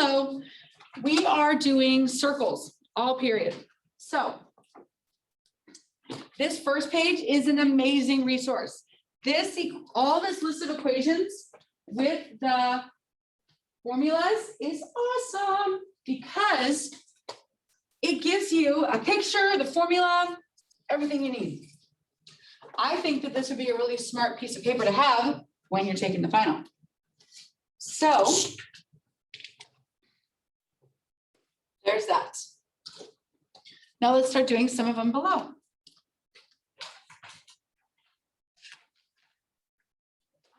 Hello. We are doing circles, all period. So this first page is an amazing resource. All this list of equations with the formulas is awesome because it gives you a picture, the formula, everything you need. I think that this would be a really smart piece of paper to have when you're taking the final. So there's that. Now let's start doing some of them below.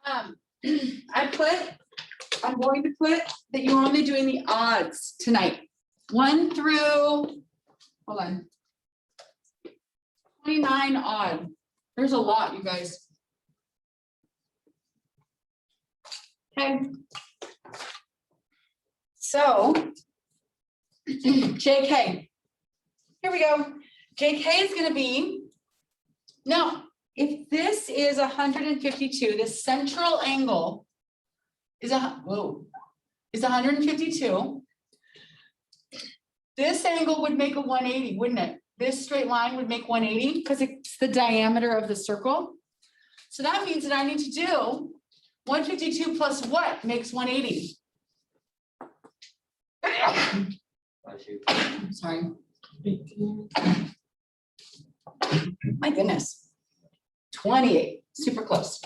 I'm going to put that you're only doing the odds tonight. 1 through, hold on, 29 odd. There's a lot, you guys. Okay. So, JK. Here we go. JK is going to be, no, if this is 152, the central angle is 152. This angle would make a 180, wouldn't it? This straight line would make 180 because it's the diameter of the circle. So that means that I need to do 152 plus what makes 180? Sorry. My goodness. 28, super close.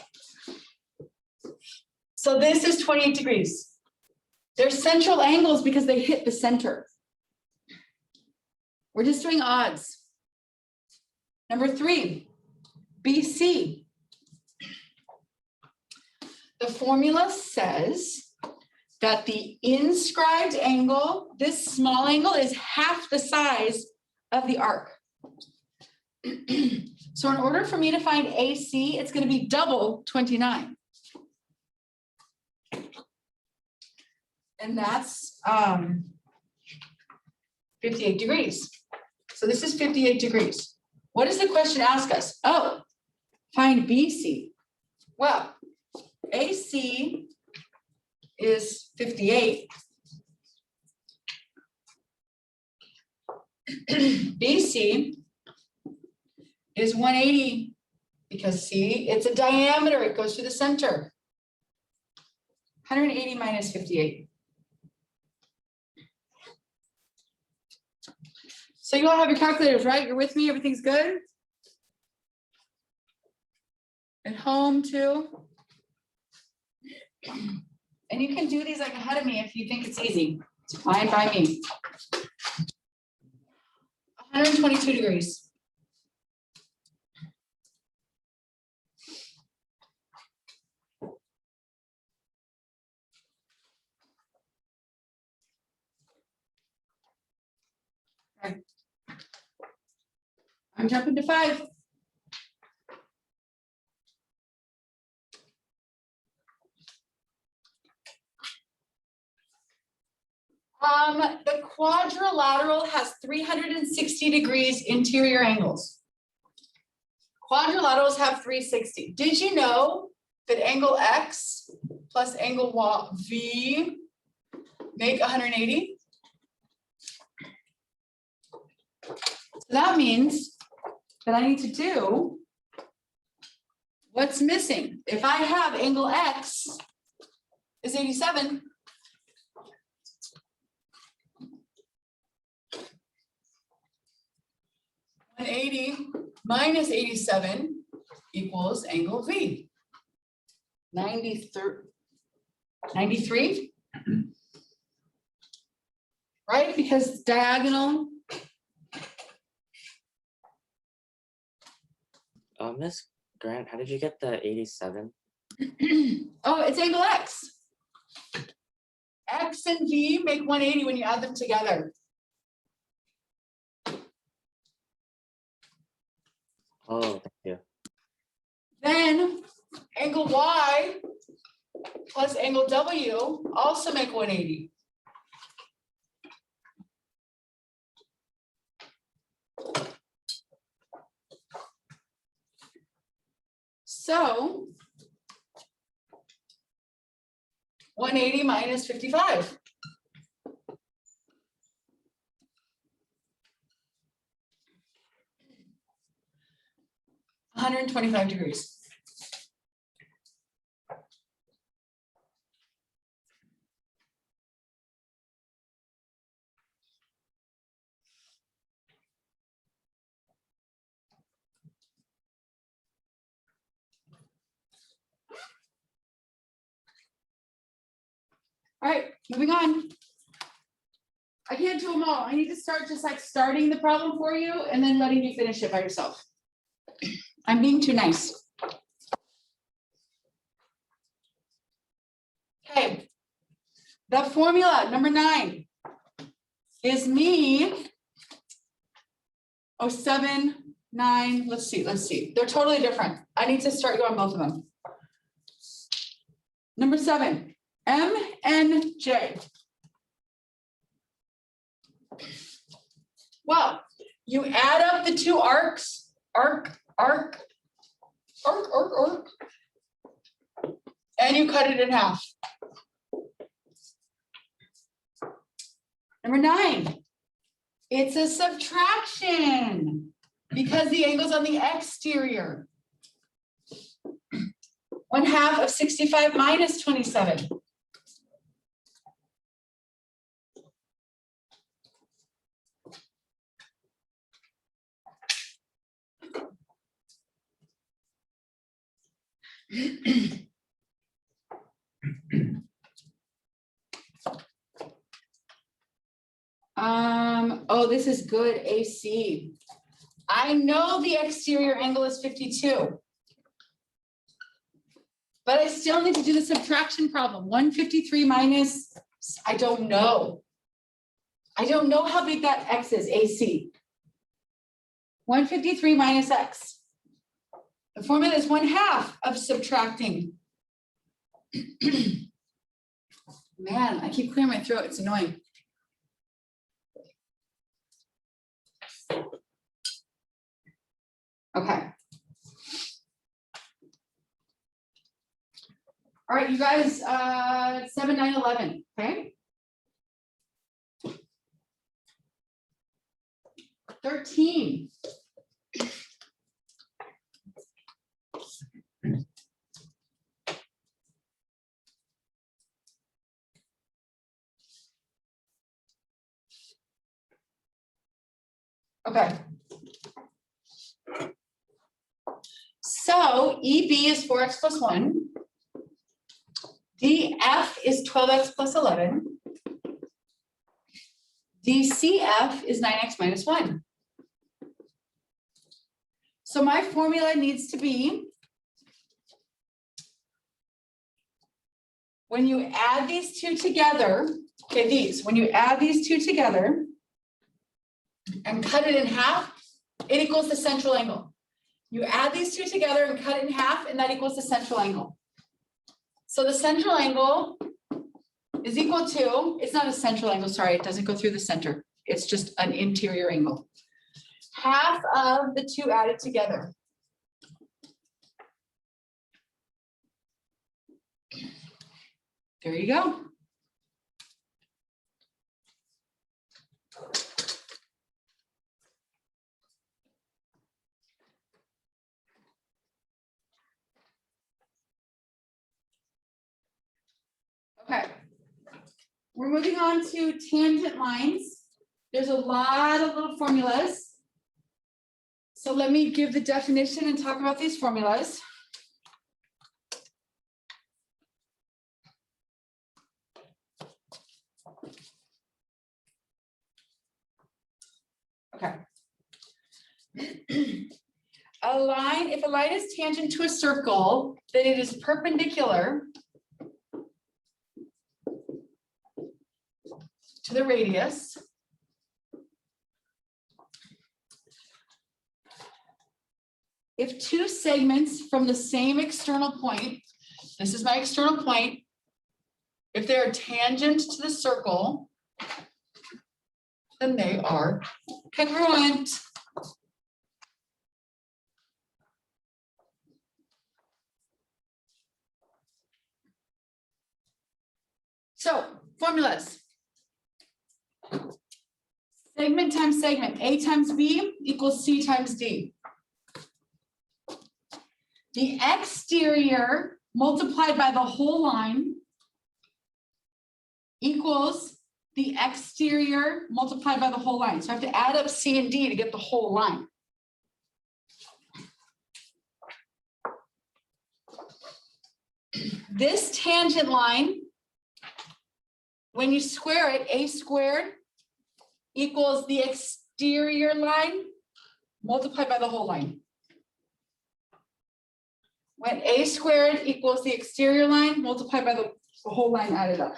So this is 28 degrees. They're central angles because they hit the center. We're just doing odds. Number 3, BC. The formula says that the inscribed angle, this small angle, is half the size of the arc. So in order for me to find AC, it's going to be double 29. And that's 58 degrees. So this is 58 degrees. What does the question ask us? Oh, find BC. Well, AC is 58. BC is 180 because see, it's a diameter. It goes through the center. 180 minus 58. So you all have your calculators, right? You're with me? Everything's good? At home too? And you can do these like ahead of me if you think it's easy. It's fine by me. 122 degrees. Okay. I'm jumping to 5. The quadrilateral has 360 degrees interior angles. Quadrilaterals have 360. Did you know that angle X plus angle V make 180? So that means that I need to do what's missing. If I have angle X is 87, 180 minus 87 equals angle V. 93, right? Because diagonal. Miss Grant, how did you get the 87? Oh, it's angle X. X and V make 180 when you add them together. Oh, thank you. Then angle Y plus angle W also make 180. So 180 minus 55. 125 degrees. All right, moving on. I can't do them all. I need to start just like starting the problem for you and then letting you finish it by yourself. I'm being too nice. Okay. The formula, number 9, is me. Oh, 7, 9, let's see. They're totally different. I need to start you on both of them. Number 7, MNJ. Well, you add up the two arcs, arc, and you cut it in half. Number 9, it's a subtraction because the angle's on the exterior. 1/2 of 65 minus 27. Oh, this is good, AC. I know the exterior angle is 52. But I still need to do the subtraction problem. 153 minus, I don't know. I don't know how big that X is, AC. 153 minus X. The formula is 1/2 of subtracting. Man, I keep clearing my throat, it's annoying. Okay. All right, you guys, 7, 9, 11, okay? 13. Okay. So EB is 4x plus 1. DF is 12x plus 11. DCF is 9x minus 1. So my formula needs to be, when you add these two together, okay, when you add these two together and cut it in half, it equals the central angle. You add these two together and cut it in half, and that equals the central angle. So the central angle is equal to, it's not a central angle, sorry, it doesn't go through the center. It's just an interior angle. Half of the two added together. There you go. Okay, we're moving on to tangent lines. There's a lot of little formulas. So let me give the definition and talk about these formulas. Okay. A line, if a line is tangent to a circle, then it is perpendicular to the radius. If two segments from the same external point, this is my external point, if they're tangent to the circle, then they are congruent. So, formulas. Segment times segment, A times B equals C times D. the exterior multiplied by the whole line equals the exterior multiplied by the whole line. So I have to add up C and D to get the whole line. This tangent line, when you square it, A squared equals the exterior line multiplied by the whole line. When A squared equals the exterior line multiplied by the whole line added up.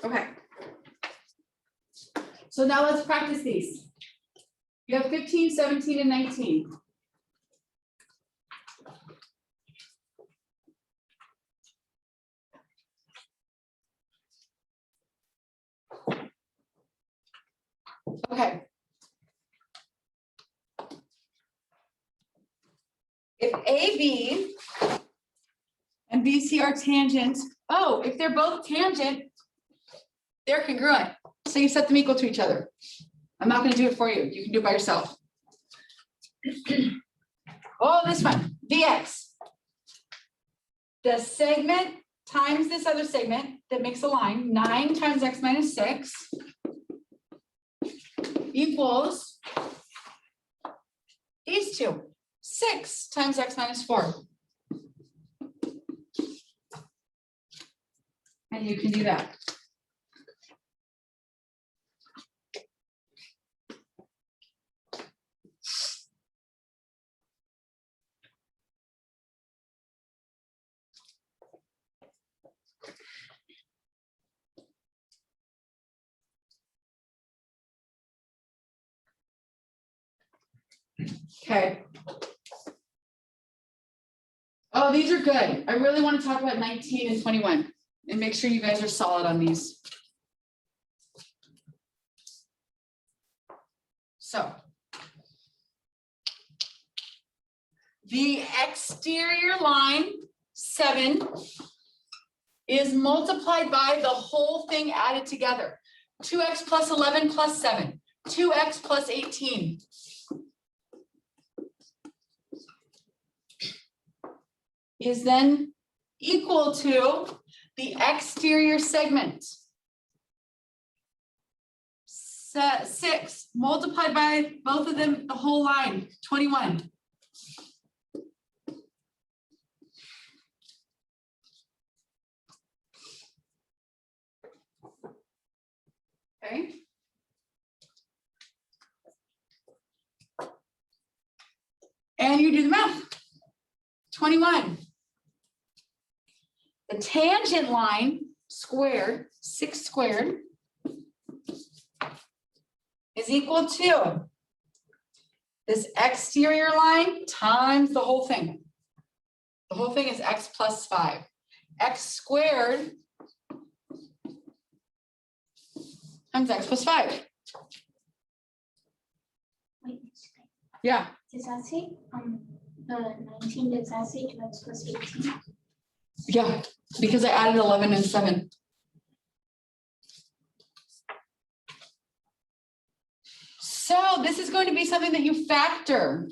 Okay. So now let's practice these. You have 15, 17, and 19. Okay. If AB and BC are tangent, oh, if they're both tangent, they're congruent. So you set them equal to each other. I'm not going to do it for you. You can do it by yourself. Oh, this one, VX. The segment times this other segment that makes a line, 9 times x minus 6 equals these two, 6 times x minus 4. And you can do that. Okay. Oh, these are good. I really want to talk about 19 and 21 and make sure you guys are solid on these. So the exterior line 7 is multiplied by the whole thing added together. 2x plus 11 plus 7, 2x plus 18. Is then equal to the exterior segment. 6 multiplied by both of them, the whole line, 21. Okay. And you do the math. 21. The tangent line squared, 6 squared, is equal to this exterior line times the whole thing. The whole thing is x plus 5. X squared times x plus 5. Wait, Yeah. does that say, the 19, does that say 2x plus 18? Yeah, because I added 11 and 7. So this is going to be something that you factor.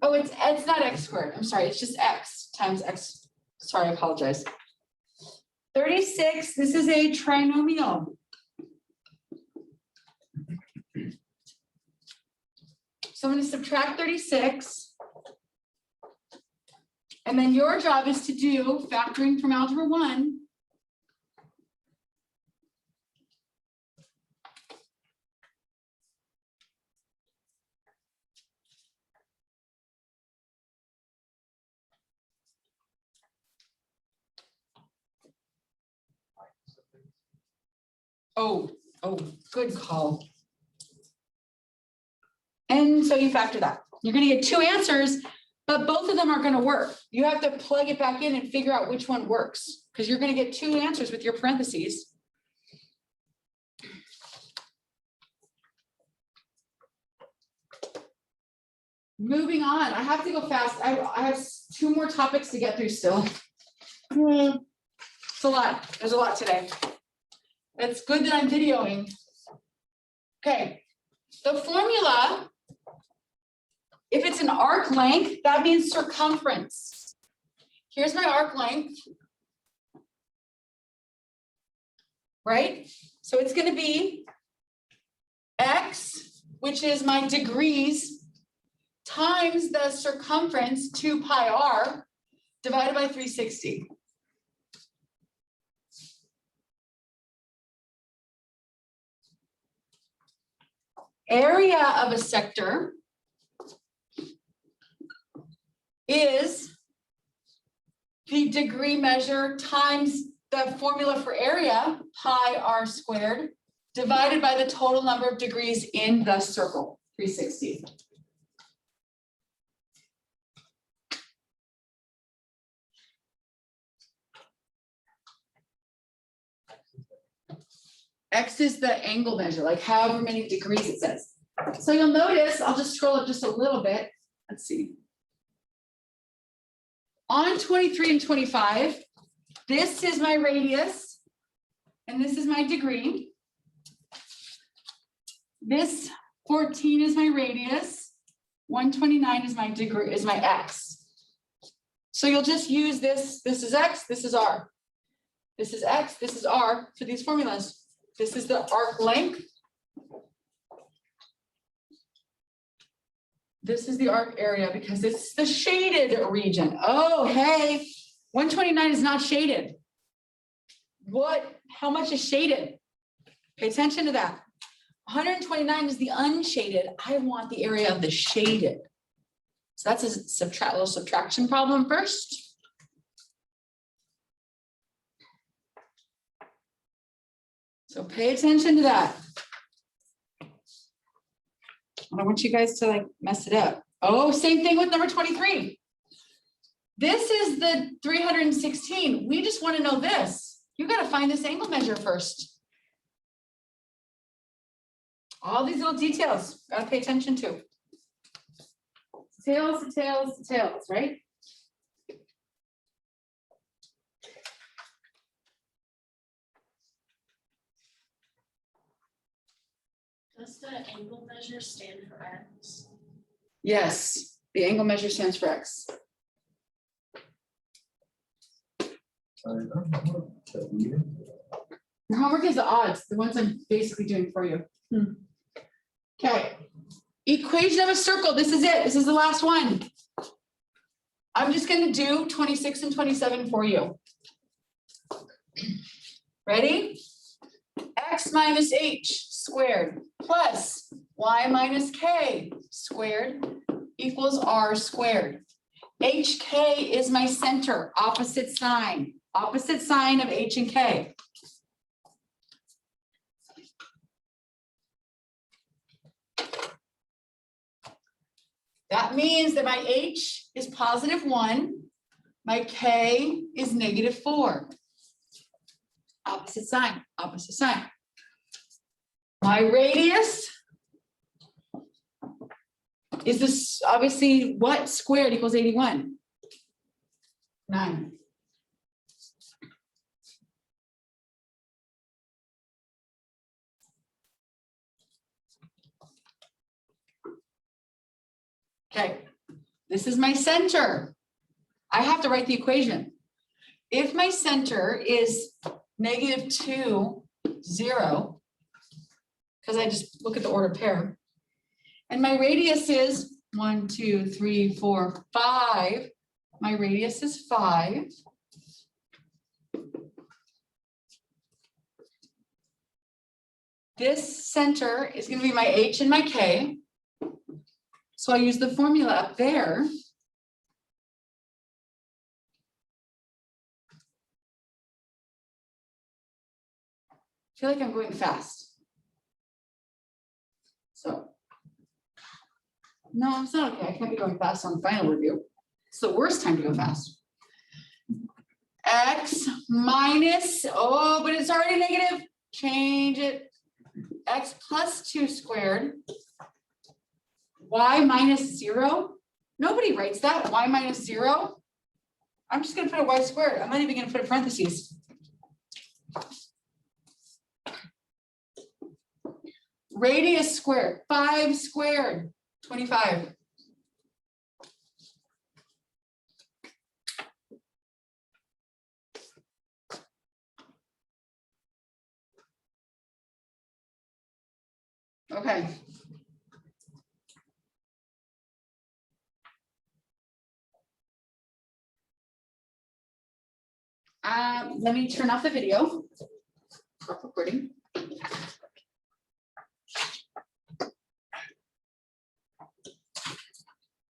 Oh, it's not x squared. I'm sorry, it's just x times x. Sorry, I apologize. 36, this is a trinomial. So I'm going to subtract 36. And then your job is to do factoring from algebra 1. Oh, good call. And so you factor that. You're going to get 2 answers, but both of them are going to work. You have to plug it back in and figure out which one works, because you're going to get 2 answers with your parentheses. Moving on, I have to go fast. I have 2 more topics to get through still. It's a lot. There's a lot today. It's good that I'm videoing. Okay, the formula, if it's an arc length, that means circumference. Here's my arc length. Right? So it's going to be x, which is my degrees, times the circumference 2 pi r divided by 360. Area of a sector is the degree measure times the formula for area, pi r squared, divided by the total number of degrees in the circle, 360. X is the angle measure, like however many degrees it says. So you'll notice, I'll just scroll up just a little bit. Let's see. On 23 and 25, this is my radius, and this is my degree. This 14 is my radius, 129 is my degree, is my x. So you'll just use this. This is x, this is r. This is x, this is r for these formulas. This is the arc length. This is the arc area because it's the shaded region. Oh, hey, 129 is not shaded. What? How much is shaded? Pay attention to that. 129 is the unshaded. I want the area of the shaded. So that's a little subtraction problem first. So pay attention to that. I don't want you guys to like mess it up. Oh, same thing with number 23. This is the 316. We just want to know this. You got to find this angle measure first. All these little details, got to pay attention to. Details, details, details, right? Does the angle measure stand for x? Yes, the angle measure stands for x. Your homework is the odds, the ones I'm basically doing for you. Okay, equation of a circle. This is it. This is the last one. I'm just going to do 26 and 27 for you. Ready? X minus h squared plus y minus k squared equals r squared. HK is my center, opposite sign of h and k. That means that my h is +1, my k is -4. Opposite sign, opposite sign. My radius is this, obviously, what squared equals 81? 9. Okay, this is my center. I have to write the equation. If my center is -2, 0, because I just look at the ordered pair, and my radius is 1, 2, 3, 4, 5. My radius is 5. This center is going to be my h and my k. So I use the formula up there. I feel like I'm going fast. So, no, it's not okay. I can't be going fast on final review. It's the worst time to go fast. X minus, oh, but it's already negative. Change it. X plus 2 squared. Y minus 0. Nobody writes that. Y minus 0. I'm just going to put a y squared. I'm not even going to put a parentheses. Radius squared, 5 squared, 25. Okay. Let me turn off the video. Stop recording.